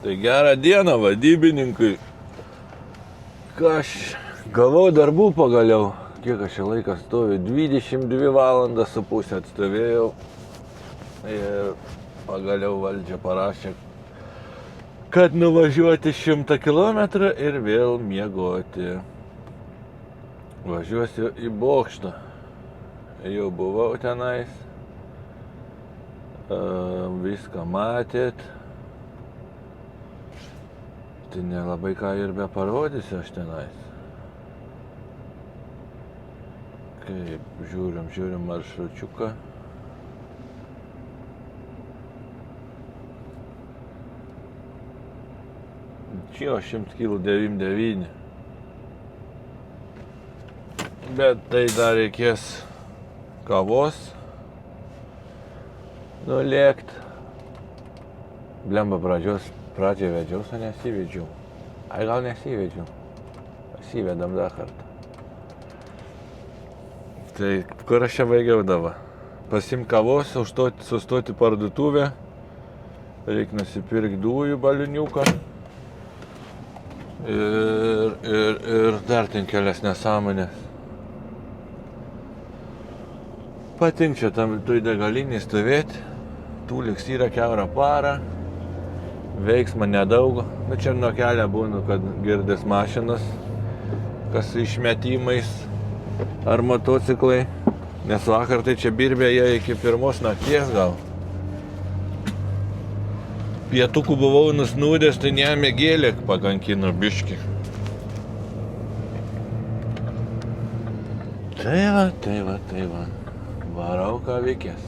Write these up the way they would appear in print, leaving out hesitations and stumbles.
Tai gerą dieną, vadybininkai. Ką aš gavau darbų pagaliau. Kiek aš čia laikas stoviu? 22 valandas su pusę atstovėjau. Ir pagaliau valdžia parašė, kad nuvažiuoti 100 km ir vėl miegoti. Važiuosiu į Bokštą. Jau buvau tenais. Viską matėt. Tai nelabai ką ir be parodysiu aš tenais. Kaip žiūrim maršručiuką. Čia 100,99 km. Bet tai dar reikės kavos nulėkt. Blemba pradžią vedžiaus, o nesivedžiau. Ai, gal nesivedžiau. Pasivedam dar kartą. Tai kur aš čia baigiau dabar? Pasimt kavos, sustoti parduotuvę. Reikia nusipirkti dujų baliniuką. Ir dar ten kelias nesąmonės. Patink čia tam toj degalinį stovėti. Tų liks yra kiaurą parą. Veiksmo nedaug. Bet čia nuo kelio būna, kad girdės mašinas. Kas išmetimais. Ar motociklai. Nes vakar tai čia birbė jie iki 1 nakties gal. Pietukų buvau nusnūdęs, tai nemėgėlė pakankino biškį. Tai va. Varau ką veikės.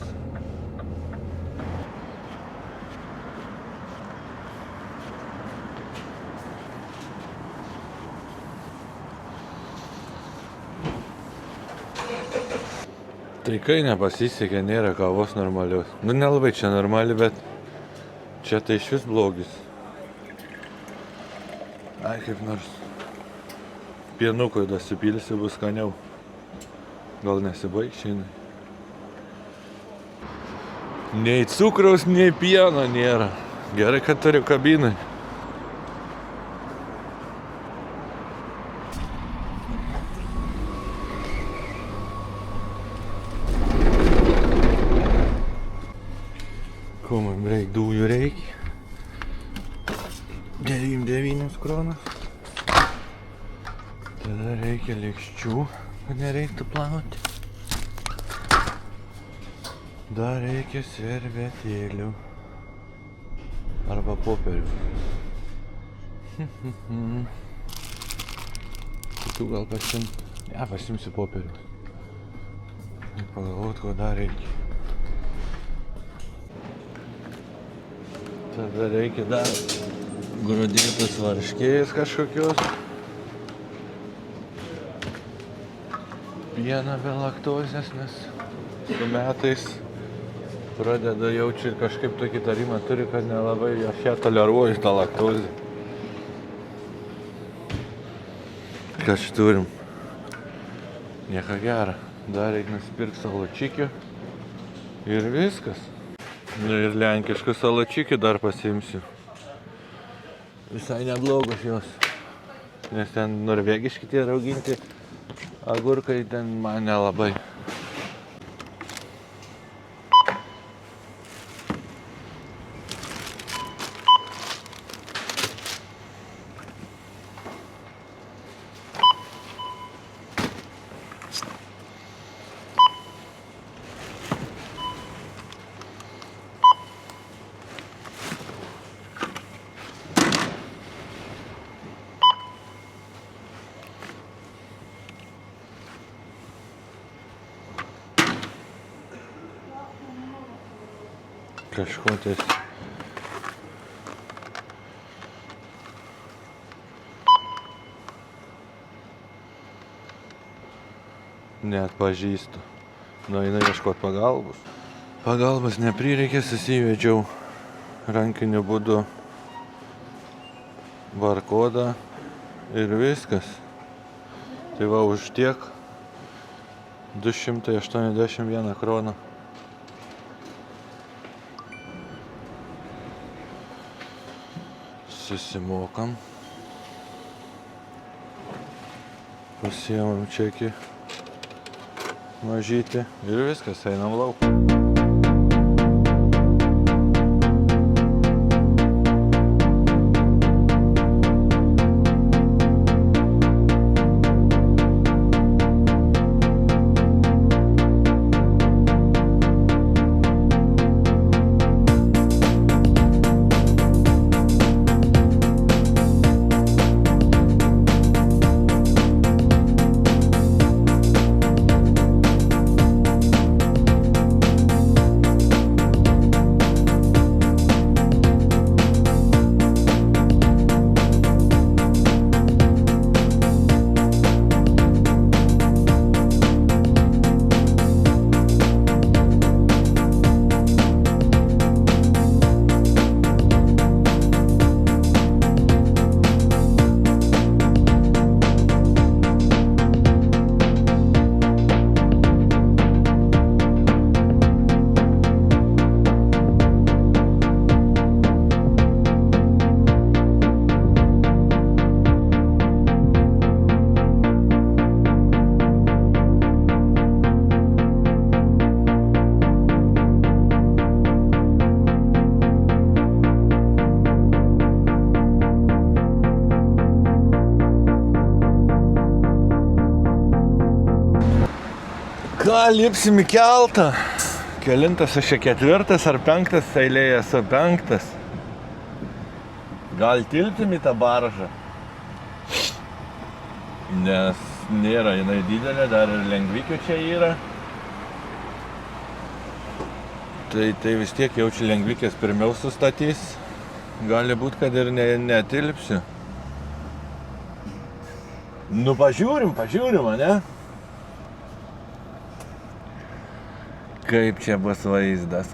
Tai kai nepasisekė, nėra kavos normalios. Nu, nelabai čia normali, bet čia tai iš vis blogis. Ai, kaip nors pienukui dasipilsi bus skaniau. Gal nesibaig šiandien. Nei cukraus, nei pieno nėra. Gerai, kad turiu kabinai. Ko man reik? Dujų reikia. 99 kronas. Tada reikia lėkščių, kad nereiktų plauti. Dar reikia servetėlių. Arba popierių. Kitų gal pasimt. Ja, pasimsiu popierių. Pagalvot, ko dar reikia. Tada reikia dar grūdėtus varškės kažkokios. Pieną be laktozės, nes su metais pradeda jaučiu ir kažkaip tokį tarimą turi, kad nelabai aš ją toleruoju tą laktozę. Kas čia turim? Nieko gero. Dar reikia nusipirkti salačikių. Ir viskas. Ir lenkiškų salačikių dar pasiimsiu. Visai neblogos jos. Nes ten norvegiški tie rauginti agurkai ten man nelabai. Kažko tais. Neatpažįstu. Nueinu ieškot pagalbos. Pagalbos neprireikė, susivedžiau rankiniu būdu barkodą ir viskas. Tai va už tiek 281 kroną. Susimokam. Pasiemam čekį mažytį ir viskas, einam lauk. Ką, lipsim į keltą. Kelintas aš čia 4 ar 5 eilėje esu 5. Gal tilpsim į tą baržą? Nes nėra jinai didelė, dar ir lengvikių čia yra. Tai vis tiek jaučiu lengvikės pirmiau sustatys. Gali būt, kad ir netilpsiu. Nu, pažiūrim, ane? Kaip čia bus vaizdas,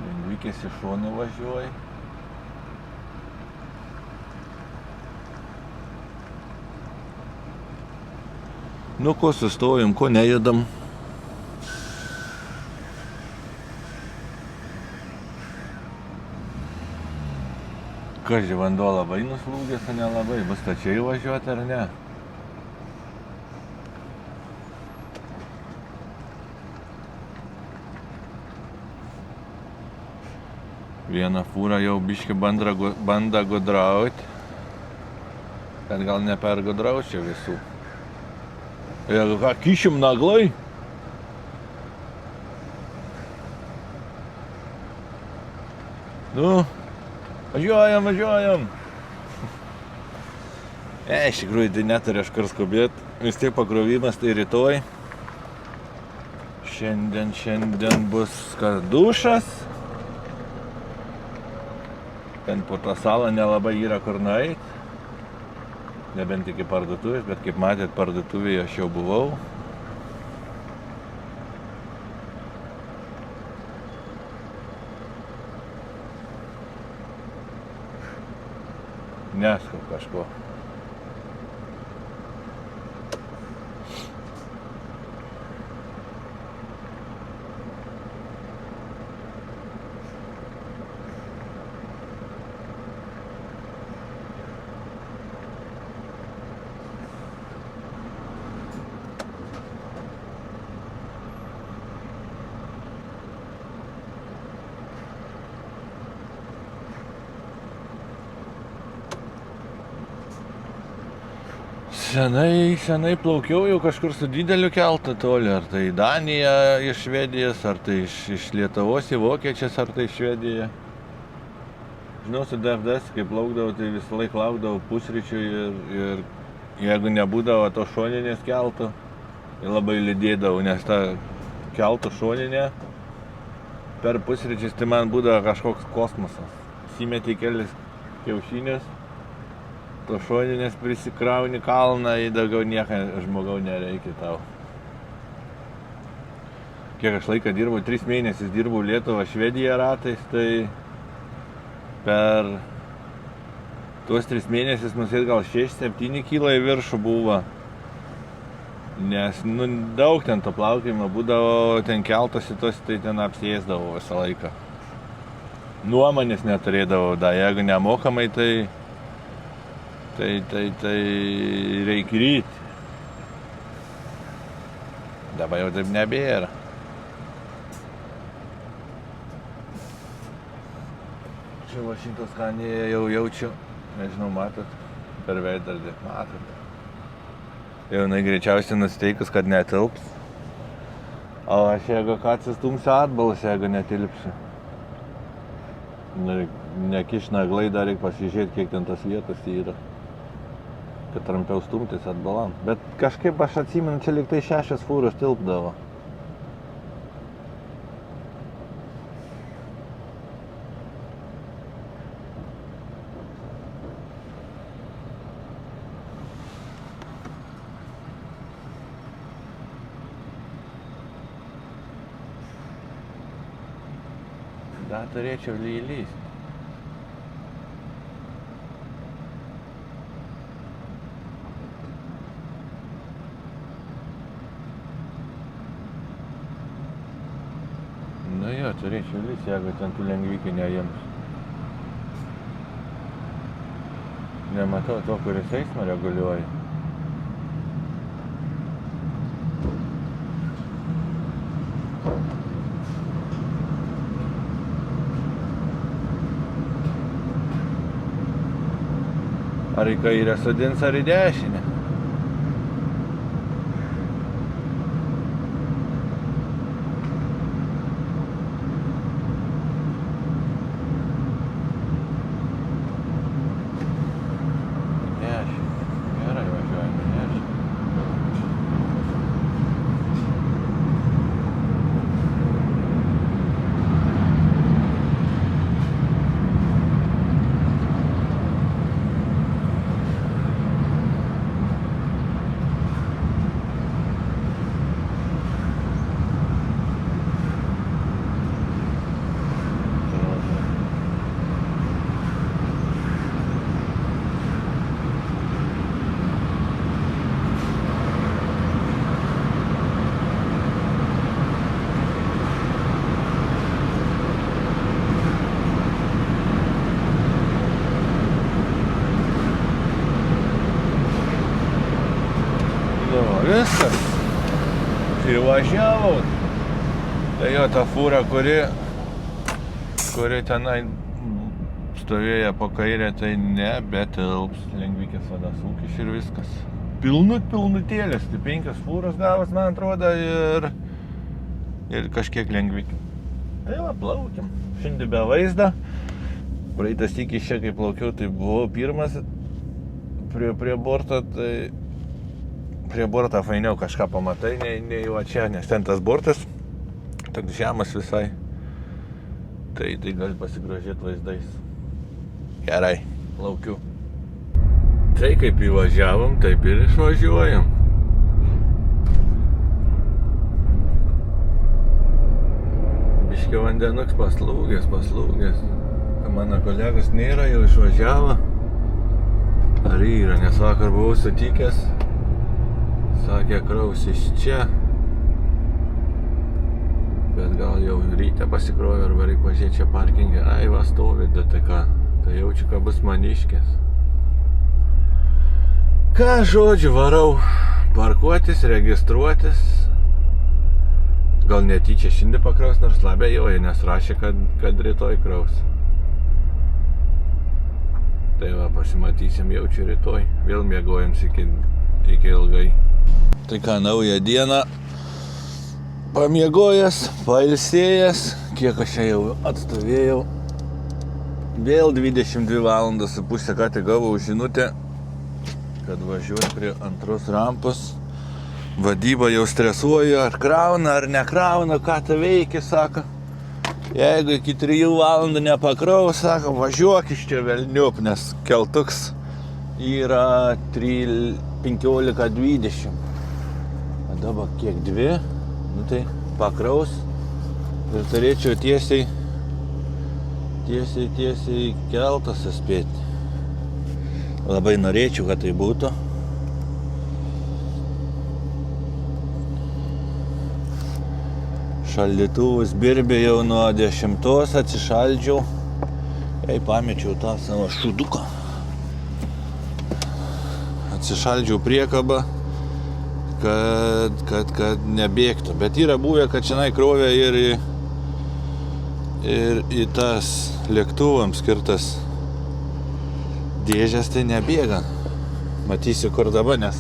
Lengvikės iš šonų važiuoja. Nu, ko sustojom, ko nejudam. Kaži, vanduo labai nuslūgęs, o nelabai. Bus stačiai važiuoti ar ne? Vieną fūrą jau biškį banda gudrauti. Bet gal nepergudraučiau visų. Jeigu ką, kišim naglai. Nu. Važiuojam. Iš tikrųjų, tai neturiu aš kur skubėti. Vis tiek pakrovimas tai rytoj. Šiandien bus dušas. Ten po tą salą nelabai yra kur nueit. Nebent iki parduotuvės, bet kaip matėt, parduotuvėje aš jau buvau. Neskau kažko. Senai plaukiau jau kažkur su dideliu keltu toli, ar tai į Daniją iš Švedijos, ar tai iš Lietuvos į Vokiečius, ar tai iš Švediją. Žinau, su DFDS, kai plaukdavau, tai visą laiką laukdavau pusryčių ir jeigu nebūdavo to šoninės keltų, tai labai liūdėdavau, nes ta keltų šoninė per pusryčius, tai man būdavo kažkoks kosmosas. Įsimetė kelis kiaušinius. To šoninės prisikrauni kalną, į daugiau nieko žmogau nereikia tau. Kiek aš laiką dirbau, 3 mėnesius dirbau Lietuvą, Švediją ratais, tai per tuos 3 mėnesius nusėt gal 6-7 kilai viršų buvo. Nes daug ten to plaukimo būdavo, ten keltosi tos, tai ten apsėsdavo visą laiką. Nuomonės neturėdavau, jeigu nemokamai, tai reikia ryti. Dabar jau taip nebėra. Čia va šitos skanėje jau jaučiu, nežinau, matot, per veidrodį, matot. Jau jinai greičiausiai nusiteikus, kad netilps. O aš jeigu atsistumsiu atbalas, jeigu netilpsiu. Nekiš naglai, dar reikia pasižiūrėti, kiek ten tos vietos yra. Kad trampiau stumtis atbalam. Bet kažkaip aš atsimenu, čia lyg tai 6 fūros tilpdavo. Dar turėčiau lylyst. Nu jo, turėčiau lyst, jeigu ten tų lengvikių nejims. Nematau to, kuris eismą reguliuoja. Ar į kairę sodins, ar į dešinę. Gerai važiuojame, dešinę. Viskas. Įvažiavau. Tai jo ta fūra, kuri tenai stovėjo po kairę, tai nebetilps. Lengvikės vadas ūkis ir viskas. Pilnutėlės, tai 5 fūros gavas, man atrodo, ir kažkiek lengvikė. Tai va, plaukiam. Šiandien be vaizdą. Praeitas iki čia, kai plaukiau, tai buvau pirmas prie borto, tai prie borto fainiau kažką pamatai, nei va čia, nes ten tas bortas toks žemas visai. Tai gali pasigrožėti vaizdais. Gerai, plaukiu. Tai kaip įvažiavom, taip ir išvažiuojam. Biškio vandenuks paslūgęs. Mano kolegos nėra, jau išvažiavo. Ar yra, nes vakar buvau sutikęs. Sakė, kraus iš čia. Bet gal jau ryte pasikrovė, arba reikia pažiūrėti čia parkingę. Ai, va stovi, tai ką, tai jaučiu, kad bus maniškės. Ką žodžiu, varau parkuotis, registruotis. Gal netyčia šiandien pakraus, nors labėjoja, nes rašė, kad rytoj kraus. Tai va, pasimatysim jaučiu rytoj. Vėl miegojams iki ilgai. Tai ką, naują dieną. Pamiegojęs, pailsėjęs, kiek aš čia jau atstovėjau. Vėl 22 valandas su pusę, ką tik gavau žinutę, kad važiuoju prie antros rampos. Vadyba jau stresuoja, ar krauna, ar nekrauna, ką tu veiki, sako. Jeigu iki 3 valandų nepakraus, sako, važiuok iš čia velniup, nes keltuks yra 15:20. O dabar kiek 2, nu tai pakraus ir turėčiau tiesiai keltą suspėti. Labai norėčiau, kad tai būtų. Šaldytuvus birbėjau nuo 10, atsišaldžiau. Pamečiau tą savo šuduką. Atsišaldžiau priekabą, kad nebėgtų. Bet yra buvę, kad šiandien krovė ir į tas lėktuvams skirtas dėžės, tai nebėga. Matysiu, kur dabar, nes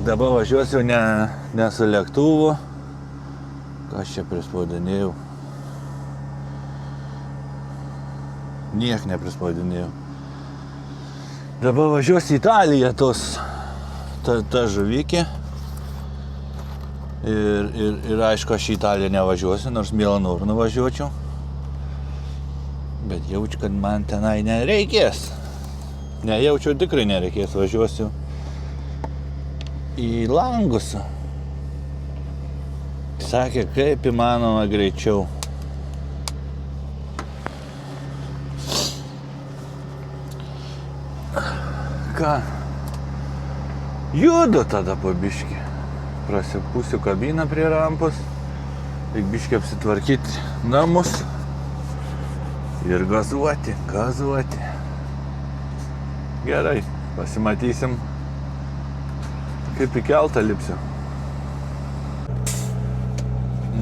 dabar važiuosiu ne su lėktuvu. Ką aš čia prispaudinėjau? Niek neprispaudinėjau. Dabar važiuosiu į Italiją ta žuvikė. Ir aišku, aš į Italiją nevažiuosiu, nors mielą norų nuvažiuočiau. Bet jaučiu, kad man tenai nereikės. Nejaučiu, tikrai nereikės. Važiuosiu į Langusą. Sakė, kaip įmanoma greičiau. Ką? Judu tada po biškį. Prasipūsiu kabiną prie rampos. Reik biškį apsitvarkyti namus. Ir gazuoti. Gerai, pasimatysim, kaip į keltą lipsiu.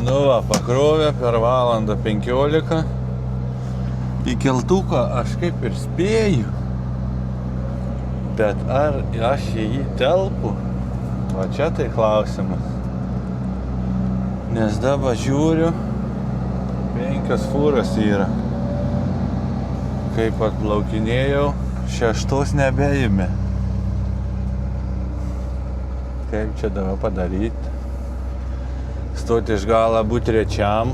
Nu va, pakrovė per valandą 15. Į keltuką aš kaip ir spėju. Bet ar aš į jį telpu? Va čia tai klausimas. Nes dabar žiūriu, 5 fūras yra. Kaip atplaukinėjau, 6 nebeėmė. Kaip čia dabar padaryti? Stoti iš galą būt trečiam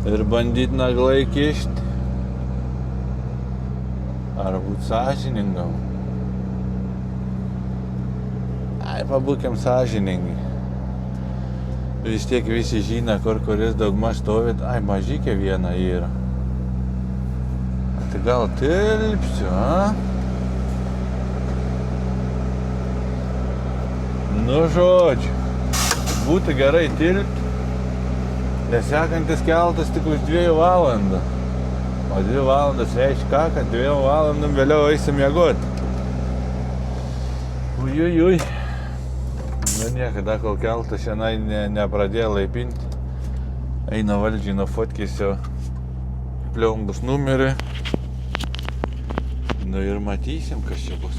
ir bandyti naglai kišti. Ar būt sąžiningam? Pabūkim sąžiningi. Vis tiek visi žino, kuris daugmaž stovit. Mažykė viena yra. Tai gal tilpsiu, a? Nu žodžiu, būtų gerai tilpti, nes sekantis keltas tik už 2 valandų. O 2 valandas reiškia ką, kad 2 valandom vėliau eisim miegoti. Ui. Nu niekada, kol keltas šiandien nepradėjo laipinti. Eina valdžiai nufotkėsiu pliaumbus numerį. Nu ir matysim, kas čia bus.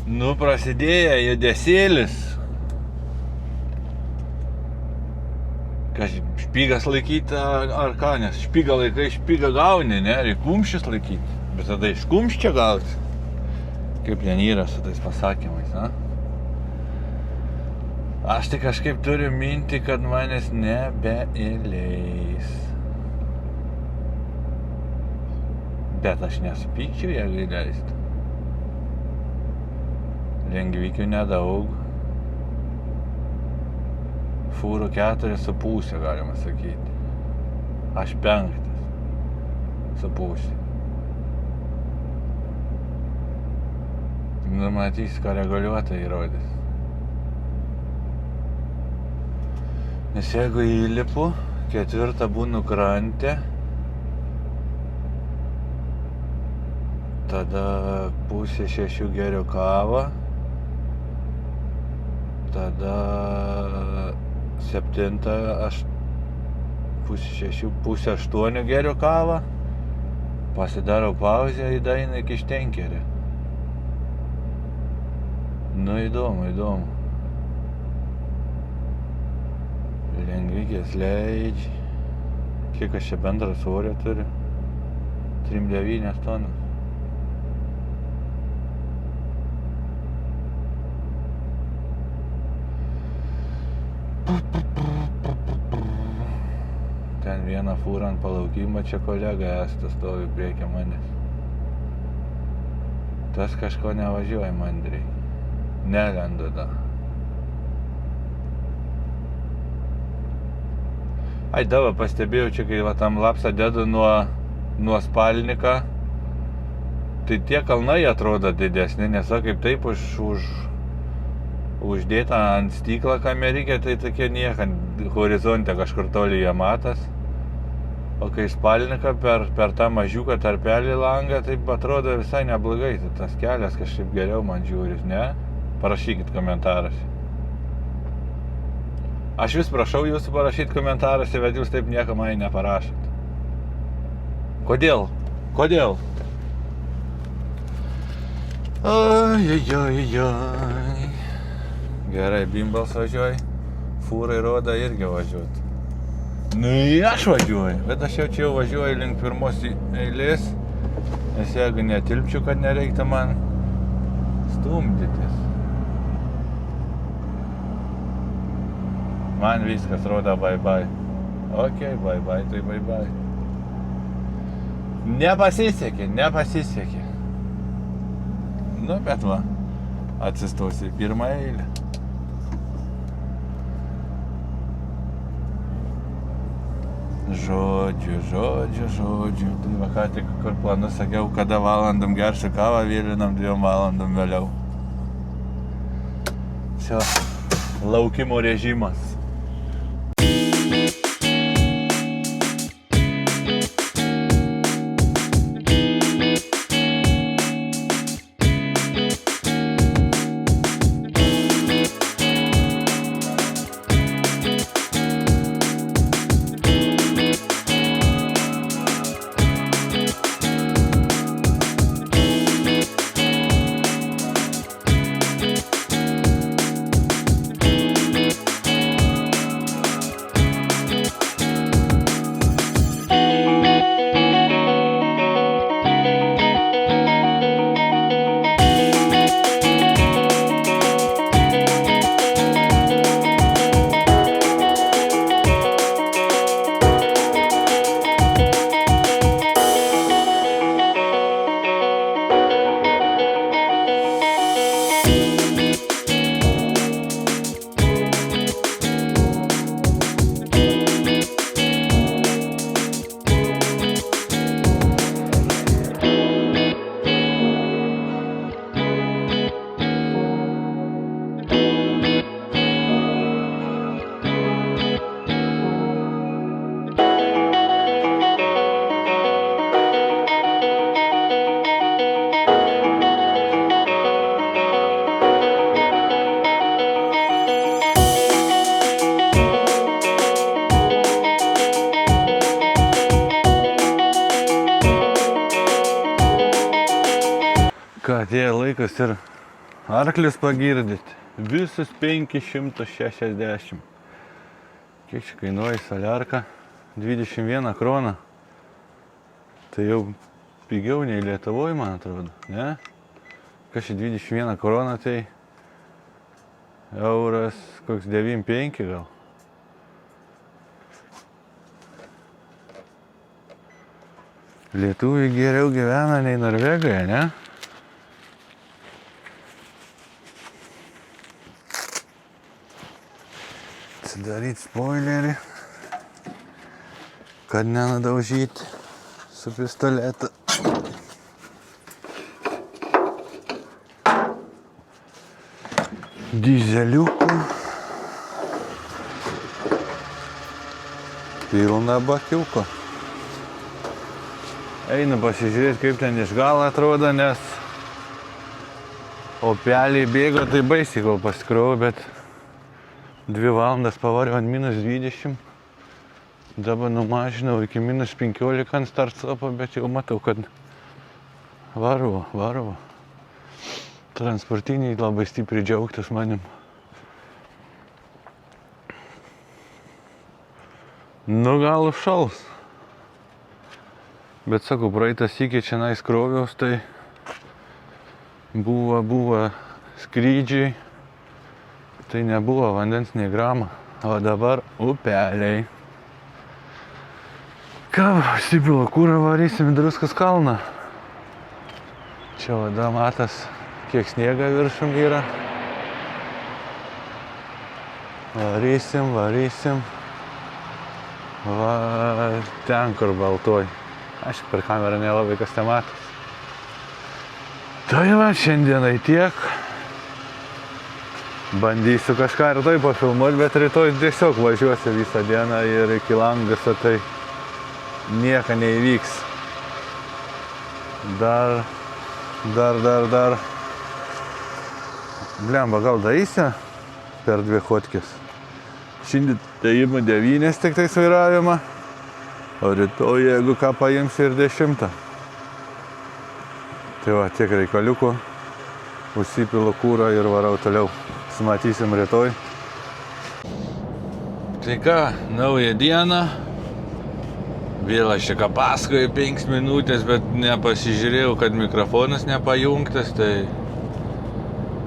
Nu prasidėjo judesėlis. Kas špygas laikyti ar ką, nes špygą laikai špygą gauni, ne? Reik kumščius laikyti. Bet tada iš kumščio gauti. Kaip ten yra su tais pasakymais, na? Aš tik kažkaip turiu mintį, kad manęs nebeįleis. Bet aš nesupykčiau, jeigu įleistų. Lengvikių nedaug. Fūrų 4,5 galima sakyti. Aš 5,5. Nu, matys, ką reguliuotai įrodys. Nes jeigu įlipu, 4 būnu krante, tada 5:30 geriu kavą, tada 7, 5:30, 7:30 geriu kavą, pasidarau pauzę į dainą iki štenkerį. Nu įdomu. Lengvikės leidžia. Kiek aš čia bendrą svorio turiu? 3,9 tonas. Ten vieną fūrą ant palaukimo, čia kolega Estas stovi priekia manęs. Tas kažko nevažiuoja mandriai. Nelenda da. Dabar pastebėjau čia, kai va tam lapsą dedu nuo spalniką, tai tie kalnai atrodo didesni, nes kaip taip už uždėta ant stiklą kamerikė, tai tokie niekant horizonte kažkur toli jie matas. O kai spalnika per tą mažiuką tarpelį langą, taip atrodo visai neblogai. Tai tas kelias kažkaip geriau man žiūris, ne? Parašykit komentaruose. Aš vis prašau jūsų parašyti komentaruose, bet jūs taip nieko man neparašot. Kodėl? Kodėl? Oi. Gerai, bimbals važiuoji. Fūrai roda irgi važiuot. Nu, aš važiuoju, bet aš jau čia važiuoju link pirmos eilės, nes jeigu netilpčiau, kad nereiktų man stumdytis. Man viskas roda bye-bye. Ok, bye-bye, tai bye-bye. Nepasisekė. Nu, bet va, atsistosiu į pirmą eilę. Žodžiu. Tai va ką tik kur planus sakiau, kada valandom gersiu kavą, vėlinam 2 valandom vėliau. Čia laukimo režimas. Atėjo laikas ir arklius pagirdyti. Visus 560. Kiek čia kainuoja soliarka? 21 kroną. Tai jau pigiau nei Lietuvoje, man atrodo, ne? Kas čia 21 kroną, tai euras koks 9,5 gal. Lietuviai geriau gyvena nei Norvegoje, ne? Atsidaryt spoilerį, kad nenudaužyti su pistoletu. Dizeliukų. Pilna bakiuko. Einu pasižiūrėti, kaip ten iš galo atrodo, nes opeliai bėgo, tai baisiai kol pasikrovau, bet 2 valandas pavariau ant -20. Dabar numažinau iki -15 ant startstopo, bet jau matau, kad varvo. Transportiniai labai stipriai džiaugtis manim. Nu gal užšals. Bet sakau, praeitą sykį čia nais kroviaus, tai buvo skrydžiai. Tai nebuvo vandens nei gramo, o dabar upeliai. Ką, Sibilo kūrą varysim į Druskos kalną. Čia vada matas, kiek sniega viršum yra. Varysim. Va, ten kur baltoj. Aišku, per kamerą nelabai kas te matas. Tai va, šiandienai tiek. Bandysiu kažką rytoj pafilmuoti, bet rytoj tiesiog važiuosiu visą dieną ir iki Langaso, tai nieko neįvyks. Dar. Blemba, gal darysi per 2 kotkės. Šiandien tai imu 9 tik tai vairavimą, o rytoj, jeigu ką paimsi, ir 10. Tai va, tiek reikaliukų, užsipilu kūrą ir varau toliau. Sumatysim rytoj. Tai ką, nauja diena. Vėl aš čia ką pasakoju 5 minutės, bet nepasižiūrėjau, kad mikrofonas nepajungtas, tai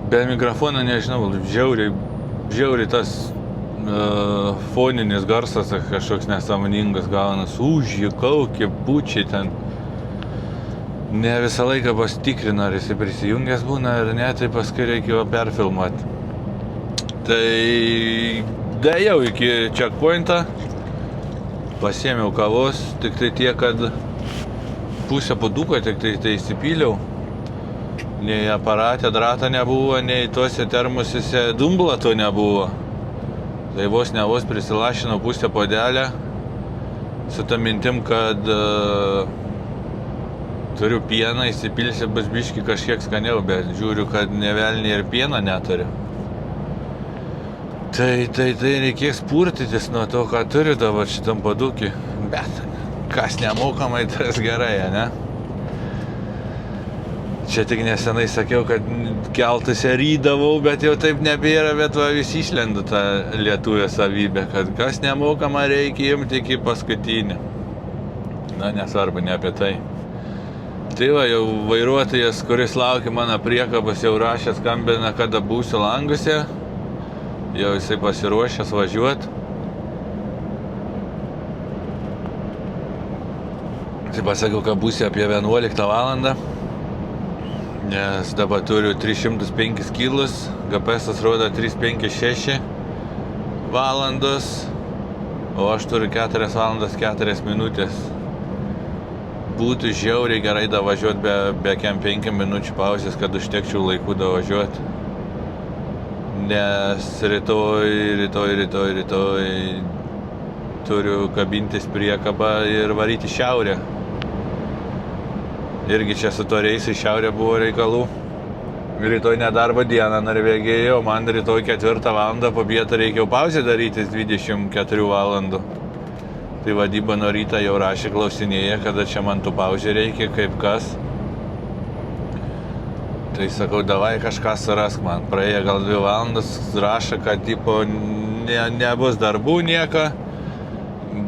be mikrofono nežinau, žiauriai tas foninis garsas kažkoks nesąmoningas gaunas, užjukau, pučiai ten. Ne visą laiką pasitikrina, ar jisai prisijungęs būna, ar ne, tai paskui reikėjo perfilmuoti. Tai dėjau iki checkpointą, pasiėmiau kavos, tik tai tiek, kad pusę puoduko tik tai įsipyliau. Nei aparate drato nebuvo, nei tuose termosise dumblato nebuvo. Tai vos prisilašinau pusę puodelę su ta mintim, kad turiu pieną, įsipilsiu bus biškį kažkiek skaniau, bet žiūriu, kad ne velniai ir pieną neturiu. Tai reikės purtytis nuo to, ką turiu dabar šitam puodukį. Bet kas nemokamai, tas gerai, ne? Čia tik nesenai sakiau, kad keltuose rydavau, bet jau taip nebėra, bet va vis išlendu tą lietuvio savybę, kad kas nemokama reikia imti iki paskutinį. Na, nesvarbu, ne apie tai. Tai va, jau vairuotojas, kuris laukia mano priekabos, jau rašė, skambina, kada būsiu Languse. Jau jisai pasiruošęs važiuoti. Tai pasakiau, kad būsiu apie 11 valandą. Nes dabar turiu 305 kilus, GPS rodo 356 valandos, o aš turiu 4 valandas 4 minutės. Būtų žiauriai gerai davažiuoti be 5 minučių pauzės, kad užtekčiau laikų davažiuoti. Nes rytoj turiu kabintis priekabą ir varyti šiaurę. Irgi čia su to reisai šiaurė buvo reikalų. Rytoj nedarbo diena Norvegijoje, o man rytoj 4 valandą po pietą reikėjo pauzę darytis 24 valandų. Tai vadyba nuo ryto jau rašė, klausinėje, kada čia man tų pauzė reikia, kaip kas. Tai sakau, davai kažką surask man. Praėjo gal 2 valandas, rašo, kad tipo nebus darbų nieko.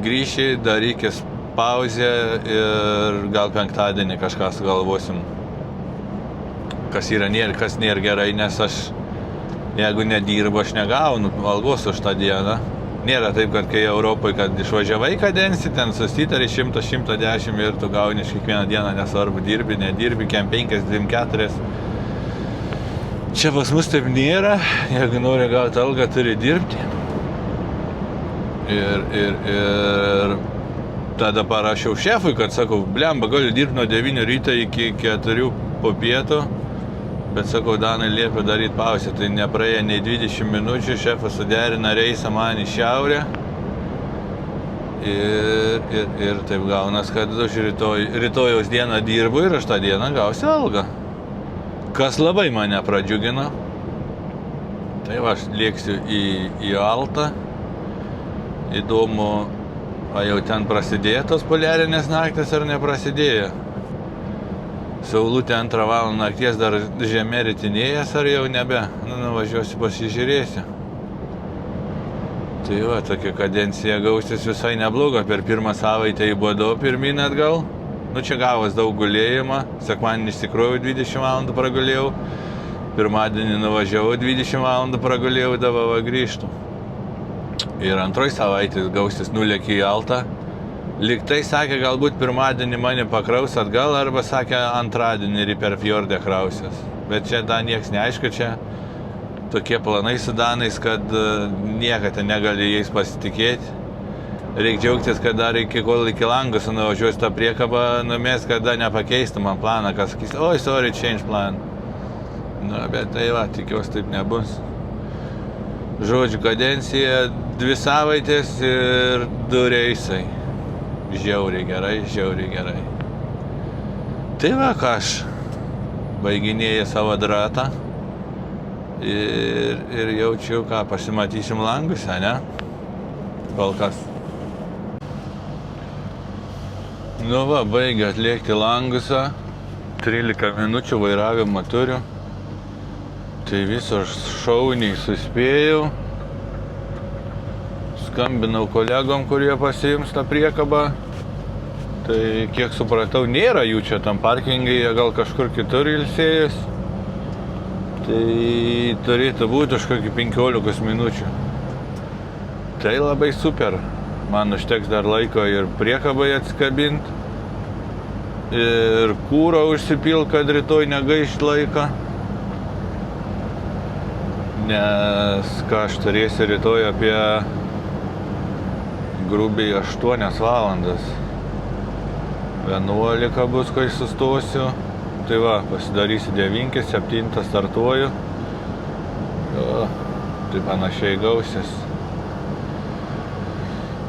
Grįši, darykis pauzę ir gal penktadienį kažką sugalvosim. Kas yra kas nėra gerai, nes aš, jeigu nedirbu, aš negaunu algos už tą dieną. Nėra taip, kad kai Europoje, kad išvažiavai kadencijį, ten susitari 100-110 ir tu gauni iš kiekvieną dieną, nesvarbu, dirbi, nedirbi, 5-4. Čia pas mus taip nėra, jeigu nori gauti algą, turi dirbti. Ir tada parašiau šefui, kad sakau, blemba, galiu dirbti nuo 9 ryto iki 4 po pietų, bet sakau, Danai liepia daryti pauzę, tai nepraėjo nei 20 minučių, šefas suderina reisą man į šiaurę. Ir taip gaunas, kad aš rytojaus dieną dirbu ir aš tą dieną gausiu algą. Kas labai mane pradžiugino. Tai va, aš lėksiu į Altą. Įdomu, ar jau ten prasidėjo tos poliarinės naktys ar neprasidėjo. Saulutė 2 valandą nakties dar žemė ritinėjęs ar jau nebe. Nuvažiuosiu pasižiūrėsiu. Tai va, tokia kadencija gausis visai nebloga. Per pirmą savaitę įbodau pirmyn atgal. Čia gavos daug gulėjimą. Sekmadienį iš tikrųjų 20 valandų pragulėjau. Pirmadienį nuvažiavau 20 valandų pragulėjau, dabar grįžtų. Ir antroj savaitės gausis nulėkė į Altą. Liktai sakė, galbūt pirmadienį mane pakraus atgal, arba sakė antradienį ir per fjordę krausias. Bet čia dar nieks neaišku, čia tokie planai su Danais, kad niekada negali jais pasitikėti. Reikia džiaugtis, kad dar kol iki Langaso nuvažiuosiu tą priekabą, numės, kada nepakeistų man planą, kas sakys, oi, sorry, change plan. Bet tai va, tikiuosi taip nebus. Žodžiu, kadencija 2 savaitės ir 2 reisai. Žiauriai gerai. Tai va, ką aš baiginėju savo dratą ir jaučiu, ką pasimatysim langus, ne? Kol kas. Nu va, baigia atliekti langusą. 13 minučių vairavimą turiu. Tai visos šauniai suspėjau. Skambinau kolegom, kurie pasiims tą priekabą. Tai kiek supratau, nėra jų čia tam parkingai, jie gal kažkur kitur ilsėjus. Tai turėtų būti už kokį 15 minučių. Tai labai super. Man užteks dar laiko ir priekabai atsikabinti. Ir kūro užsipil, kad rytoj negaišt laiką. Nes ką aš turėsiu rytoj apie grubiai 8 valandas. 11 bus, kai sustosiu. Tai va, pasidarysiu 9, 7 startuoju. Tai panašiai gausis.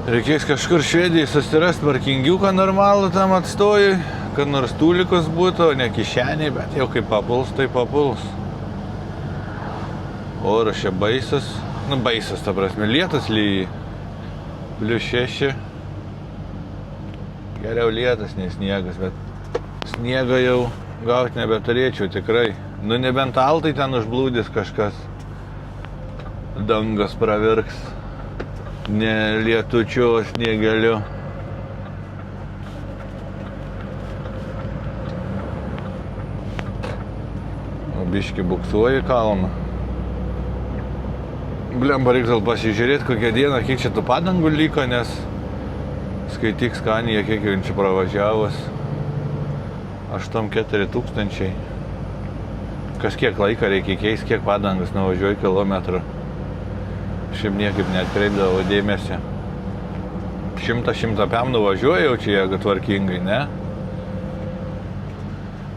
Reikės kažkur Švedijai susirasti parkingiuką normalų tam atstojui, kad nors tūlikus būtų, o ne kišeniai, bet jau kaip papuls, tai papuls. Oras čia baisas, baisas, ta prasme, lietus lyja, +6. Geriau lietus, nei sniegas, bet sniegą jau gauti nebeturėčiau tikrai. Nu, nebent altai ten užblūdis kažkas, dangas pravirks, ne lietučiu, o sniegeliu. O biški buksuoju kalną. Blemba, reikia gal pasižiūrėti kokią dieną, kiek čia tų padangų liko, nes skaityk Skanija, kiek jau čia pravažiavus. 8-4 tūkstančiai. Kažkiek laiką reikia keisti, kiek padangas nuvažiuoju kilometrų. Šiaip niekaip neatkreipdavau dėmesį. 100-105 nuvažiuoju jau čia, jeigu tvarkingai, ne?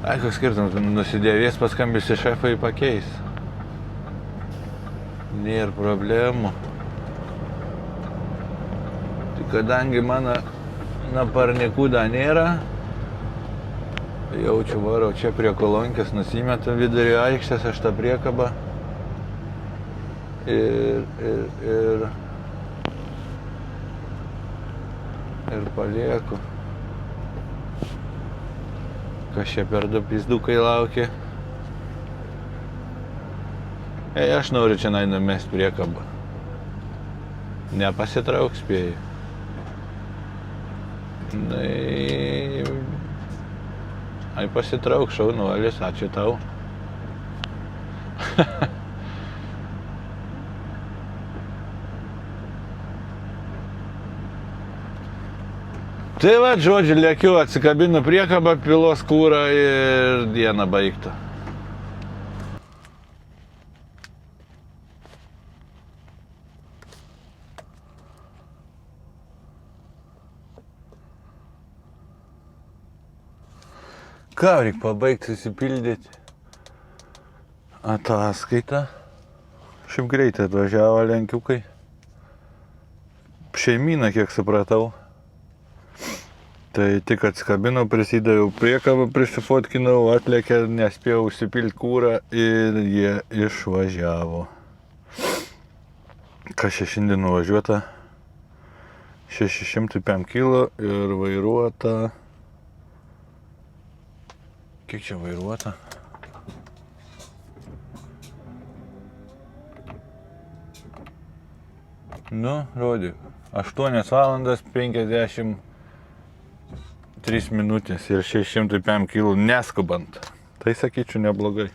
Ai, koks skirtumas, nusidėvės paskambisi šefai pakeis. Nėra problemų. Tai kadangi mano naparnikų dar nėra, jaučiu varau čia prie kolonkės, nusimetu vidurio aikštės aš tą priekabą ir palieku. Kas čia per 2 pizdukai laukia? Aš noriu čia numest priekabą. Nepasitrauk, spėju. Ai, pasitrauk, šaunuolis, ačiū tau. Tai va, žodžiu, lėkiu, atsikabinu priekabą, pilos kūrą ir diena baigta. Ką, reikia pabaigti susipildyti ataskaitą. Šiaip greitai atvažiavo lenkiukai. Šeimyną, kiek supratau. Tai tik atsikabinau, prisidaviau priekabą, prisifotkinau, atlėkė, nespėjau užsipilti kūrą ir jie išvažiavo. Kas čia šiandien nuvažiuota? 605 kg ir vairuota. Kiek čia vairuota? Nu, rodyk. 8 valandas 53 minutės ir 605 kg neskubant. Tai sakyčiau neblogai.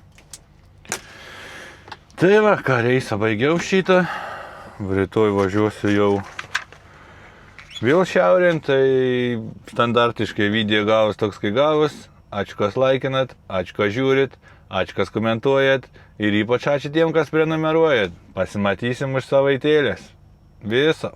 Tai va, ką reisą baigiau šitą. Rytoj važiuosiu jau vėl šiaurėn, tai standartiškai video gavus toks, kai gavus. Ačiū, kas laikinat, ačiū, kas žiūrit, ačiū, kas komentuojat ir ypač ačiū tiem, kas prenumeruojat. Pasimatysim už savaitėlės. Viso.